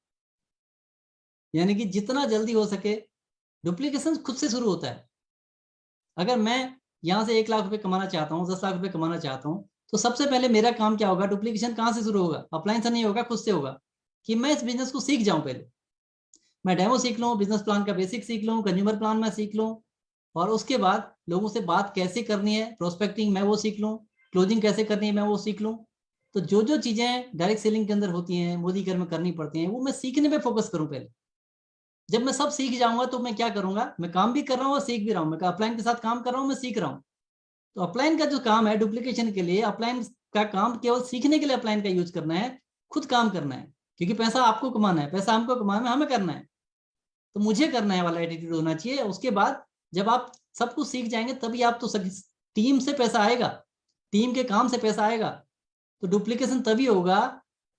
यानी कि जितना जल्दी हो सके। डुप्लीकेशन खुद से शुरू होता है। अगर मैं यहाँ से 1 लाख रुपए कमाना चाहता हूँ, 10 लाख रुपए कमाना चाहता हूँ, तो सबसे पहले मेरा काम क्या होगा, डुप्लीकेशन कहाँ से शुरू होगा, अपलाइन से नहीं होगा, खुद से होगा। कि मैं इस बिजनेस को सीख जाऊं, पहले मैं डेमो सीख लूँ, बिजनेस प्लान का बेसिक सीख लूँ, कंज्यूमर प्लान में सीख लूँ, और उसके बाद लोगों से बात कैसे करनी है, प्रोस्पेक्टिंग मैं वो सीख लूँ, क्लोजिंग कैसे करनी है मैं वो सीख लूँ। तो जो जो चीजें डायरेक्ट सेलिंग के अंदर होती हैं, मोदी कर में करनी पड़ती हैं, वो मैं सीखने पे फोकस करूँ पहले। जब मैं सब सीख जाऊंगा तो मैं क्या करूंगा, मैं काम भी कर रहा हूँ और सीख भी रहा हूँ, मैं अपलाइन के साथ काम कर रहा हूँ, मैं सीख रहा हूँ। तो अपलाइन का जो काम है डुप्लीकेशन के लिए, अपलाइन का काम केवल सीखने के लिए अपलाइन का यूज करना है, खुद काम करना है, क्योंकि पैसा आपको कमाना है, पैसा हमको कमाना है, हमें करना है, तो मुझे करना है वाला एटीट्यूड होना चाहिए। उसके बाद जब आप सब कुछ सीख जाएंगे तभी आप तो टीम से पैसा आएगा, टीम के काम से पैसा आएगा। तो डुप्लीकेशन तभी होगा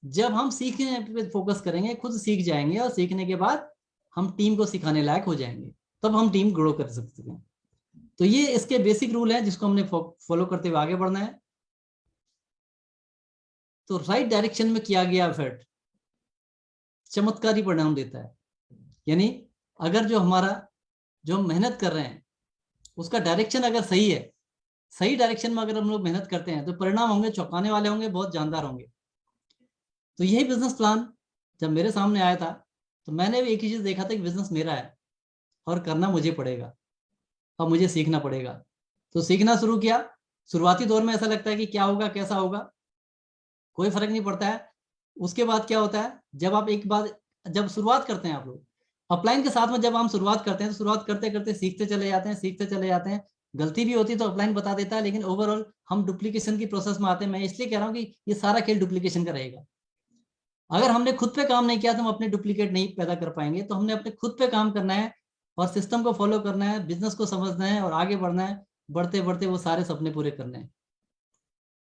जब हम सीखने पे फोकस करेंगे, खुद सीख जाएंगे, और सीखने के बाद हम टीम को सिखाने लायक हो जाएंगे, तब हम टीम ग्रो कर सकते हैं। तो ये इसके बेसिक रूल हैं जिसको हमने फॉलो करते हुए आगे बढ़ना है। तो राइट डायरेक्शन में किया गया एफर्ट चमत्कारी परिणाम देता है। यानी अगर जो हम मेहनत कर रहे हैं उसका डायरेक्शन अगर सही है, सही डायरेक्शन में अगर हम लोग मेहनत करते हैं, तो परिणाम होंगे चौंकाने वाले होंगे, बहुत जानदार होंगे। तो यही बिजनेस प्लान जब मेरे सामने आया था, तो मैंने भी एक ही चीज देखा था कि बिजनेस मेरा है और करना मुझे पड़ेगा, और मुझे सीखना पड़ेगा। तो सीखना शुरू किया। शुरुआती दौर में ऐसा लगता है कि क्या होगा, कैसा होगा, कोई फर्क नहीं पड़ता है। उसके बाद क्या होता है, जब आप एक बार जब शुरुआत करते हैं, आप लोग अपलाइन के साथ में जब हम शुरुआत करते हैं, तो शुरुआत करते करते सीखते चले जाते हैं, सीखते चले जाते हैं। गलती भी होती है तो अपलाइन बता देता है, लेकिन ओवरऑल हम डुप्लीकेशन की प्रोसेस में आते हैं। मैं इसलिए कह रहा हूँ कि ये सारा खेल डुप्लीकेशन का रहेगा। अगर हमने खुद पे काम नहीं किया तो हम अपने डुप्लीकेट नहीं पैदा कर पाएंगे। तो हमने अपने खुद पे काम करना है, और सिस्टम को फॉलो करना है, बिजनेस को समझना है, और आगे बढ़ना है। बढ़ते बढ़ते वो सारे सपने पूरे करने हैं।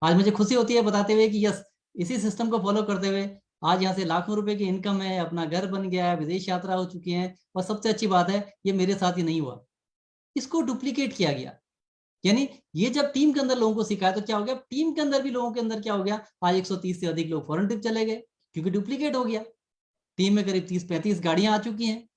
आज मुझे खुशी होती है बताते हुए कि यस, इसी सिस्टम को फॉलो करते हुए आज यहाँ से लाखों रुपए की इनकम है, अपना घर बन गया है, विदेश यात्रा हो चुकी है, और सबसे अच्छी बात है ये मेरे साथ ही नहीं हुआ, इसको डुप्लीकेट किया गया। यानी ये जब टीम के अंदर लोगों को सिखाया तो क्या हो गया, टीम के अंदर भी लोगों के अंदर क्या हो गया, आज 130 से अधिक लोग फॉरेन ट्रिप चले गए क्योंकि डुप्लीकेट हो गया। टीम में करीब 30-35 गाड़ियां आ चुकी हैं।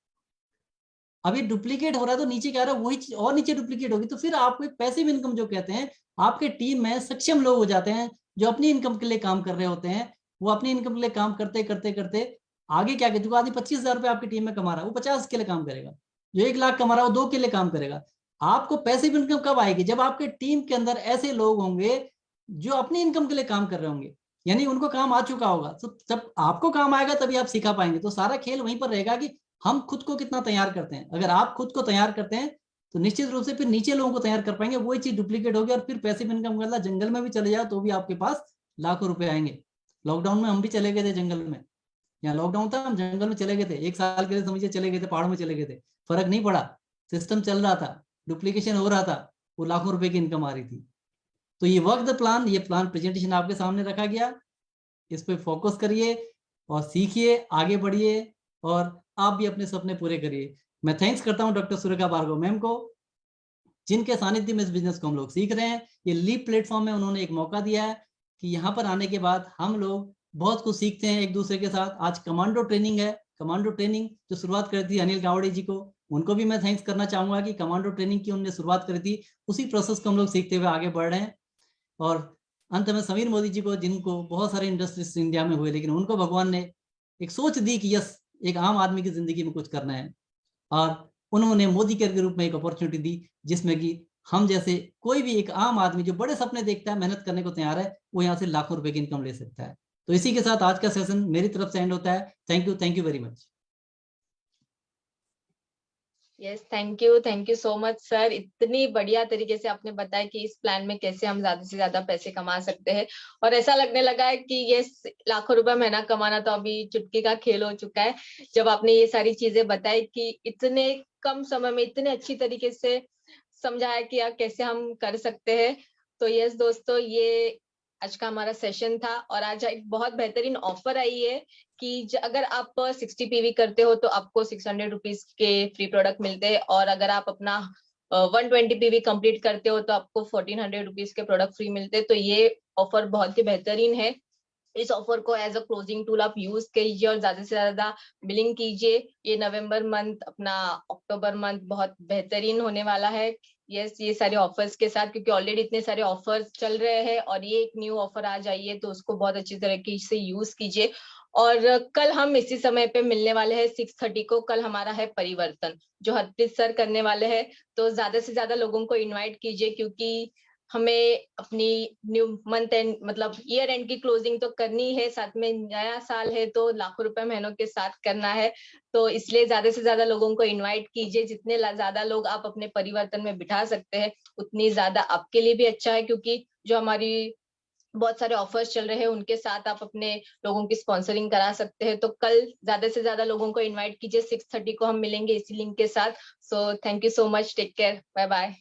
अब ये डुप्लीकेट हो रहा है तो नीचे क्या रहा है, वही चीज और नीचे डुप्लीकेट होगी, तो फिर आपको एक पैसिव इनकम जो कहते हैं, आपके टीम में सक्षम लोग हो जाते हैं जो अपनी इनकम के लिए काम कर रहे होते हैं। वो अपनी इनकम के लिए काम करते करते करते आगे क्या कहते, आदमी 25,000 रुपये आपकी टीम में कमा रहा है, वो 50 के लिए काम करेगा। जो 1 लाख कमा रहा है वो 2 के लिए काम करेगा। आपको पैसिव इनकम कब आएगी, जब आपके टीम के अंदर ऐसे लोग होंगे जो अपनी इनकम के लिए काम कर रहे होंगे, यानी उनको काम आ चुका होगा। तो जब आपको काम आएगा तभी आप सिखा पाएंगे। तो सारा खेल वहीं पर रहेगा कि हम खुद को कितना तैयार करते हैं। अगर आप खुद को तैयार करते हैं तो निश्चित रूप से फिर नीचे लोगों को तैयार कर पाएंगे, वही चीज डुप्लीकेट होगी और फिर पैसिव इनकम करना, जंगल में भी चले जाओ तो भी आपके पास लाखों रुपए आएंगे। लॉकडाउन में हम भी चले गए थे जंगल में, यहाँ लॉकडाउन था, हम जंगल में चले गए थे, 1 साल के लिए समझिए चले गए थे, पहाड़ों में चले गए थे, फर्क नहीं पड़ा, सिस्टम चल रहा था, डुप्लीकेशन हो रहा था, वो लाखों रुपए की इनकम आ रही थी। तो ये वर्क द प्लान, ये प्लान प्रेजेंटेशन आपके सामने रखा गया, इस पे फोकस करिए और सीखिए, आगे बढ़िए और आप भी अपने सपने पूरे करिए। मैं थैंक्स करता हूं डॉक्टर सुरेखा भार्गव मैम को, जिनके सानिध्य में इस बिजनेस को हम लोग सीख रहे हैं। ये लीप प्लेटफॉर्म में उन्होंने एक मौका दिया है कि यहाँ पर आने के बाद हम लोग बहुत कुछ सीखते हैं एक दूसरे के साथ। आज कमांडो ट्रेनिंग है, कमांडो ट्रेनिंग जो शुरुआत करी थी अनिल गावड़े जी को, उनको भी मैं थैंक्स करना चाहूंगा कि कमांडो ट्रेनिंग की उन्होंने शुरुआत करी थी, उसी प्रोसेस को हम लोग सीखते हुए आगे बढ़ रहे हैं। और अंत में समीर मोदी जी को, जिनको बहुत सारे इंडस्ट्रीज इंडिया में हुए लेकिन उनको भगवान ने एक सोच दी कि यस, एक आम आदमी की जिंदगी में कुछ करना है, और उन्होंने मोदी केयर के रूप में एक अपॉर्चुनिटी दी जिसमें कि हम जैसे कोई भी एक आम आदमी जो बड़े सपने देखता है, मेहनत करने को तैयार है, वो यहाँ से लाखों रुपए की इनकम ले सकता है। तो इसी के साथ आज का सेशन मेरी तरफ से एंड होता है। Thank you very much. Yes, thank you so much sir. इतनी बढ़िया तरीके से आपने बताया कि इस प्लान में कैसे हम ज्यादा से ज्यादा पैसे कमा सकते हैं, और ऐसा लगने लगा है कि ये लाखों रुपए महीना कमाना तो अभी चुटकी का खेल हो चुका है, जब आपने ये सारी चीजें बताई कि इतने कम समय में इतने अच्छी तरीके से समझाया कि कैसे हम कर सकते हैं। तो यस दोस्तों, ये आज का हमारा सेशन था, और आज एक बहुत बेहतरीन ऑफर आई है कि अगर आप 60 पीवी करते हो तो आपको 600 रुपीज के फ्री प्रोडक्ट मिलते हैं, और अगर आप अपना 120 पीवी कंप्लीट करते हो तो आपको 1400 रुपीज के प्रोडक्ट फ्री मिलते हैं। तो ये ऑफर बहुत ही बेहतरीन है। इस ऑफर को एज अ क्लोजिंग टूल आप यूज कीजिए और ज्यादा से ज्यादा बिलिंग कीजिए। ये नवंबर मंथ, अपना अक्टूबर मंथ बहुत बेहतरीन होने वाला है। यस, ये सारे ऑफर्स के साथ, क्योंकि ऑलरेडी इतने सारे ऑफर्स चल रहे हैं और ये एक न्यू ऑफर आ जाइए तो उसको बहुत अच्छी तरीके से यूज कीजिए। और कल हम इसी समय पे मिलने वाले हैं 6:30 को। कल हमारा है परिवर्तन, जो हरप्रीत सर करने वाले हैं। तो ज्यादा से ज्यादा लोगों को इनवाइट कीजिए, क्योंकि हमें अपनी न्यू मंथ एंड मतलब ईयर एंड की क्लोजिंग तो करनी है, साथ में नया साल है तो लाखों रुपए महीनों के साथ करना है। तो इसलिए ज्यादा से ज्यादा लोगों को इनवाइट कीजिए। जितने ज्यादा लोग आप अपने परिवर्तन में बिठा सकते हैं उतनी ज्यादा आपके लिए भी अच्छा है, क्योंकि जो हमारी बहुत सारे ऑफर्स चल रहे हैं उनके साथ आप अपने लोगों की स्पॉन्सरिंग करा सकते हैं। तो कल ज्यादा से ज्यादा लोगों को इनवाइट कीजिए। 6:30 को हम मिलेंगे इसी लिंक के साथ। So thank you so much, take care, bye bye.